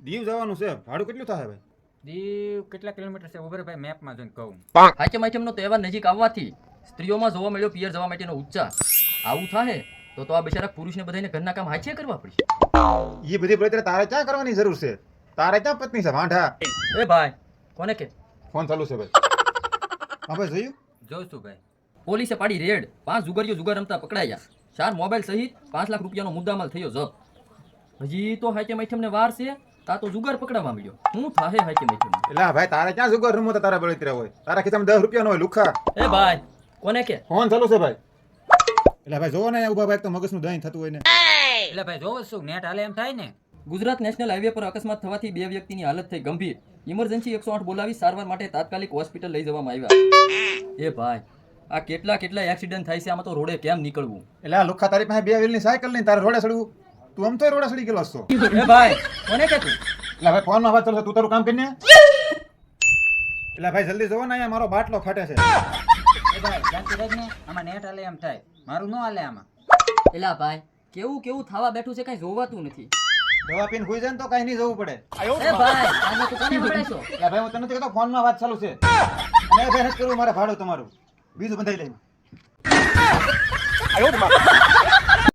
દીવ જવાનું છે, ભાડું કેટલું થાય ભાઈ? દીવ કેટલા કિલોમીટર છે ઉભર ભાઈ મેપમાં જોઈને કહું. હાચમ આઈટમનો તહેવાર નજીક આવવાથી સ્ત્રીઓમાં જોવા મળ્યો પિયર જવા માટેનો ઉત્સાહ. આવું થાય તો આ બિચારા પુરુષને બધાને ઘરના કામ હાચે કરવા પડશે. એ બધી બળતરા તારે ક્યાં કરવાની જરૂર છે? તારે ક્યાં પત્ની છે વાંઢા? એ ભાઈ કોને કે ફોન ચાલુ છે ભાઈ. હા ભાઈ જોયું? જોઉં છું ભાઈ. પોલીસે પાડી રેડ, 5 જુગારીઓ જુગાર રમતા પકડાયા, 4 મોબાઈલ સહિત 5 લાખ રૂપિયાનો મુદ્દામાલ થયો જપ્ત. હજી તો હાચમ આઈટમને વાર છે, તા તો જુગાર પકડાવા મળ્યો. શું થાહે હાચમ આઈટમ? એટલે ભાઈ તારે ક્યાં જુગાર રમવો તો તારા બળતરા હોય? તારા ખિસ્સામાં 10 રૂપિયા નો હોય લુખા. એ ભાઈ કોને કે? ફોન ચાલુ છે ભાઈ. એટલે ભાઈ જોવો ને ઉભા ભાઈ તો મગજનું દહીં થતું હોય ને. એટલે ભાઈ જોઉં છું નેટ હાલે એમ થાય ને. ગુજરાત નેશનલ હાઈવે પર અકસ્માત થવાથી 2 વ્યક્તિની હાલત થઈ ગંભીર. ઇમરજન્સી 108 બોલાવી સારવાર માટે તાત્કાલિક હોસ્પિટલ લઈ જવામાં આવ્યા. એ ભાઈ આ કેટલા એક્સિડન્ટ થાય છે, આમાં તો રોડે કેમ નીકળવું? એટલે આ લુખા તારી પાસે 2 વ્હીલની સાયકલ નહીં, તારે રોડે ચડવું? તું આમ તો રોડે ચડી ગયેલો છો. એ ભાઈ કોને કે તું? એટલે ભાઈ ફોનમાં વાત ચાલુ છે, તું તારું કામ કરીને. એટલે ભાઈ જલ્દી જોવો ને, અહીંયા મારો બાટલો ફાટે છે. એ ભાઈ શાંતિ રાખ ને, આમાં નેટ હાલે એમ થાય, મારું ન હાલે આમાં. એલા ભાઈ કેવું થવા બેઠું છે, કઈ જોવાતું નથી. દવા પીને સુઈ જાય ને તો કઈ નહીં જવું પડે. એ ભાઈ આને તું કોને મળે છો? એટલે ભાઈ હું તને નથી કહેતો, ફોનમાં વાત ચાલુ છે. અને ભાઈ નથી કરવું મારે ભાડું તમારું, બીજું બંધાઈ લઈ.